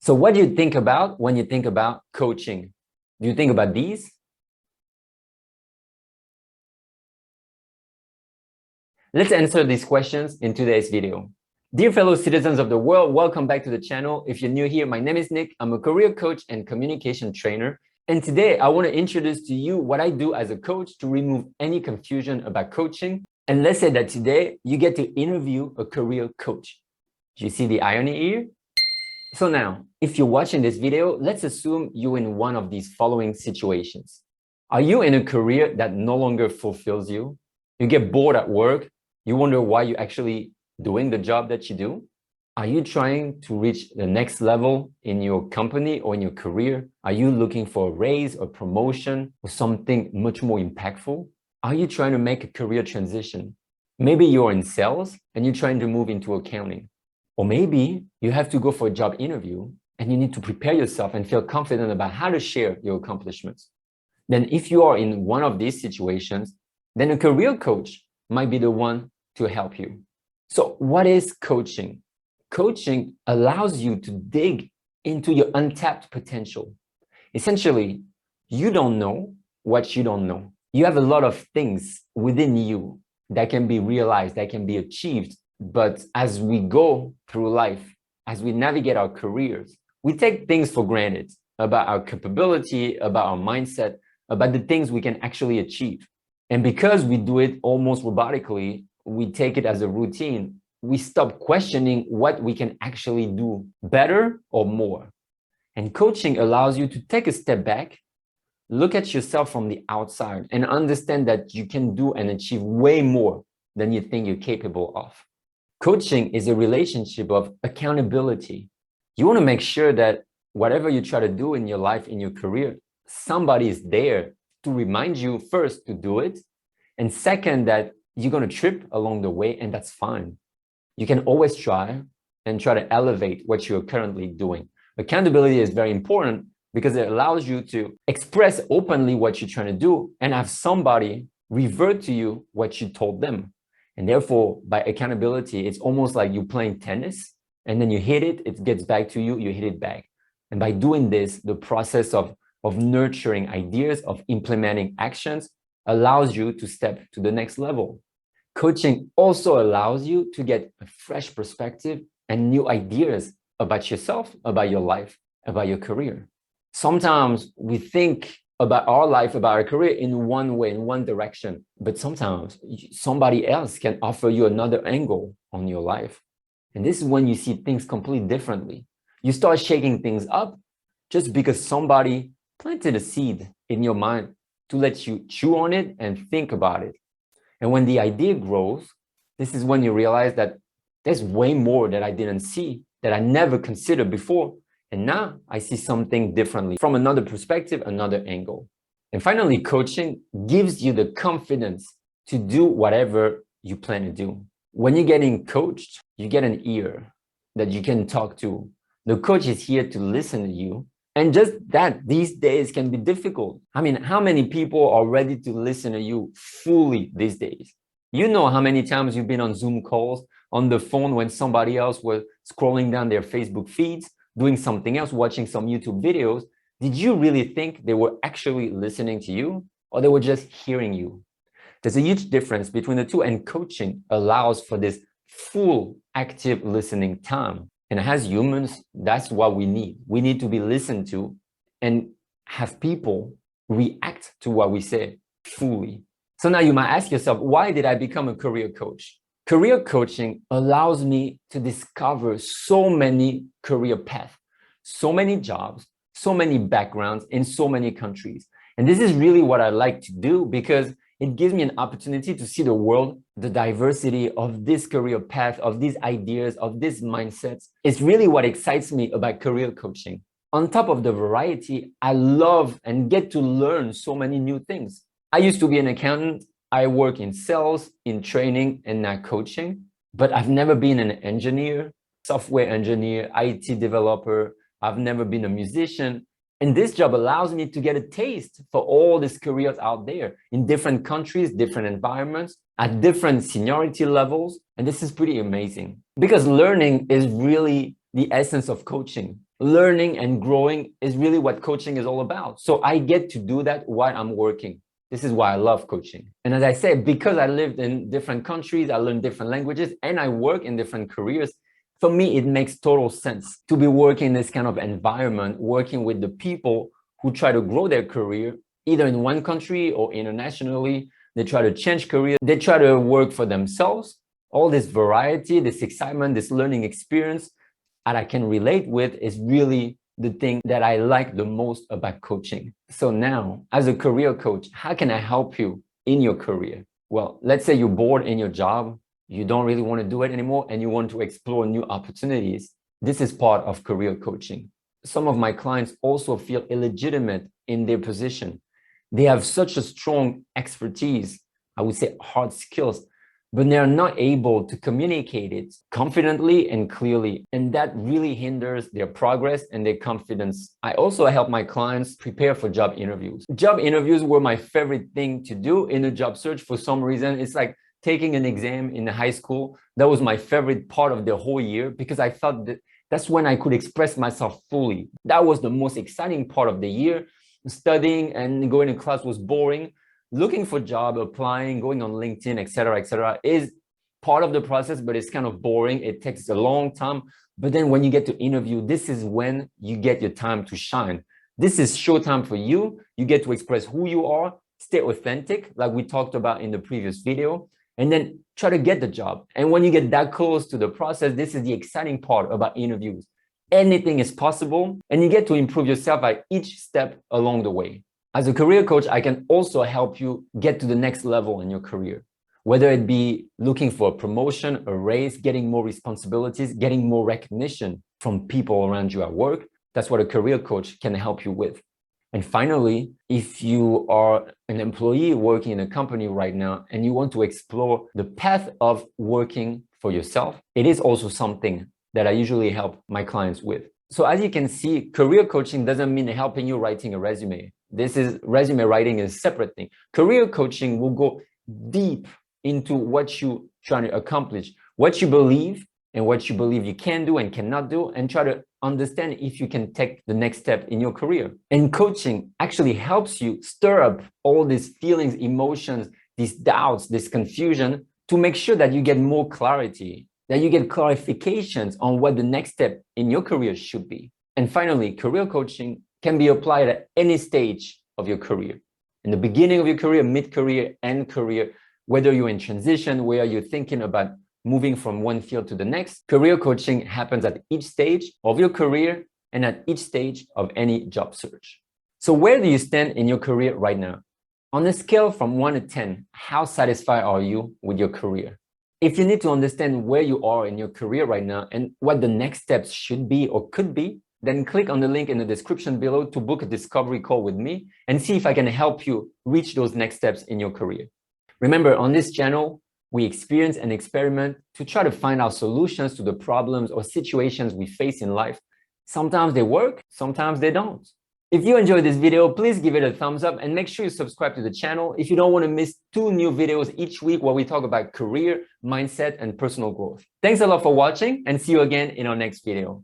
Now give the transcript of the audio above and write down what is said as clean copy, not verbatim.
So what do you think about when you think about coaching? Do you think about these? Let's answer these questions in today's video. Dear fellow citizens of the world, welcome back to the channel. If you're new here, my name is Nick. I'm a career coach and communication trainer. And today I want to introduce to you what I do as a coach to remove any confusion about coaching. And let's say that today you get to interview a career coach. Do you see the irony here? So now, if you're watching this video, let's assume you're in one of these following situations. Are you in a career that no longer fulfills you? You get bored at work. You wonder why you're actually doing the job that you do. Are you trying to reach the next level in your company or in your career? Are you looking for a raise or promotion or something much more impactful? Are you trying to make a career transition? Maybe you're in sales and you're trying to move into accounting. Or maybe you have to go for a job interview and you need to prepare yourself and feel confident about how to share your accomplishments. Then if you are in one of these situations, then a career coach might be the one to help you. So what is coaching? Coaching allows you to dig into your untapped potential. Essentially, you don't know what you don't know. You have a lot of things within you that can be realized, that can be achieved. But as we go through life, as we navigate our careers, we take things for granted about our capability, about our mindset, about the things we can actually achieve. And because we do it almost robotically, we take it as a routine. We stop questioning what we can actually do better or more. And coaching allows you to take a step back, look at yourself from the outside, and understand that you can do and achieve way more than you think you're capable of. Coaching is a relationship of accountability. You want to make sure that whatever you try to do in your life, in your career, somebody is there to remind you first to do it. And second, that you're going to trip along the way, and that's fine. You can always try to elevate what you're currently doing. Accountability is very important because it allows you to express openly what you're trying to do and have somebody revert to you what you told them. And therefore, by accountability, it's almost like you're playing tennis and then you hit it, it gets back to you, you hit it back. And by doing this, the process of nurturing ideas, of implementing actions allows you to step to the next level. Coaching also allows you to get a fresh perspective and new ideas about yourself, about your life, about your career. Sometimes we think about our life, about our career in one way, in one direction. But sometimes somebody else can offer you another angle on your life. And this is when you see things completely differently. You start shaking things up just because somebody planted a seed in your mind to let you chew on it and think about it. And when the idea grows, this is when you realize that there's way more that I didn't see, that I never considered before. And now I see something differently from another perspective, another angle. And finally, coaching gives you the confidence to do whatever you plan to do. When you're getting coached, you get an ear that you can talk to. The coach is here to listen to you. And just that these days can be difficult. I mean, how many people are ready to listen to you fully these days? You know how many times you've been on Zoom calls, on the phone when somebody else was scrolling down their Facebook feeds, doing something else, watching some YouTube videos. Did you really think they were actually listening to you, or they were just hearing you? There's a huge difference between the two, and coaching allows for this full active listening time. And as humans, that's what we need. We need to be listened to and have people react to what we say fully. So now you might ask yourself, why did I become a career coach? Career coaching allows me to discover so many career paths, so many jobs, so many backgrounds in so many countries. And this is really what I like to do because it gives me an opportunity to see the world, the diversity of this career path, of these ideas, of these mindsets. It's really what excites me about career coaching. On top of the variety, I love and get to learn so many new things. I used to be an accountant. I work in sales, in training, and now coaching, but I've never been an engineer, software engineer, IT developer. I've never been a musician. And this job allows me to get a taste for all these careers out there in different countries, different environments, at different seniority levels. And this is pretty amazing because learning is really the essence of coaching. Learning and growing is really what coaching is all about. So I get to do that while I'm working. This is why I love coaching. And as I said, because I lived in different countries, I learned different languages, and I work in different careers, for me, it makes total sense to be working in this kind of environment, working with the people who try to grow their career, either in one country or internationally. They try to change career. They try to work for themselves. All this variety, this excitement, this learning experience that I can relate with is really the thing that I like the most about coaching. So now, as a career coach, how can I help you in your career? Well, let's say you're bored in your job, you don't really want to do it anymore, and you want to explore new opportunities. This is part of career coaching. Some of my clients also feel illegitimate in their position. They have such a strong expertise, I would say hard skills, but they're not able to communicate it confidently and clearly. And that really hinders their progress and their confidence. I also help my clients prepare for job interviews. Job interviews were my favorite thing to do in a job search for some reason. It's like taking an exam in high school. That was my favorite part of the whole year because I felt that that's when I could express myself fully. That was the most exciting part of the year. Studying and going to class was boring. Looking for job, applying, going on LinkedIn, etc., is part of the process, but it's kind of boring. It takes a long time. But then when you get to interview, this is when you get your time to shine. This is showtime for you. You get to express who you are, stay authentic, like we talked about in the previous video, and then try to get the job. And when you get that close to the process, this is the exciting part about interviews. Anything is possible, and you get to improve yourself at each step along the way. As a career coach, I can also help you get to the next level in your career, whether it be looking for a promotion, a raise, getting more responsibilities, getting more recognition from people around you at work. That's what a career coach can help you with. And finally, if you are an employee working in a company right now and you want to explore the path of working for yourself, it is also something that I usually help my clients with. So as you can see, career coaching doesn't mean helping you writing a resume. Resume writing is a separate thing. Career coaching will go deep into what you're trying to accomplish, what you believe and what you believe you can do and cannot do, and try to understand if you can take the next step in your career. And coaching actually helps you stir up all these feelings, emotions, these doubts, this confusion to make sure that you get more clarity, that you get clarifications on what the next step in your career should be. And finally, career coaching can be applied at any stage of your career. In the beginning of your career, mid-career, end career, whether you're in transition, where you're thinking about moving from one field to the next, career coaching happens at each stage of your career and at each stage of any job search. So where do you stand in your career right now? On a scale from 1 to 10, how satisfied are you with your career? If you need to understand where you are in your career right now and what the next steps should be or could be, then click on the link in the description below to book a discovery call with me and see if I can help you reach those next steps in your career. Remember, on this channel, we experience and experiment to try to find out solutions to the problems or situations we face in life. Sometimes they work, sometimes they don't. If you enjoyed this video, please give it a thumbs up and make sure you subscribe to the channel if you don't want to miss 2 new videos each week where we talk about career, mindset, and personal growth. Thanks a lot for watching and see you again in our next video.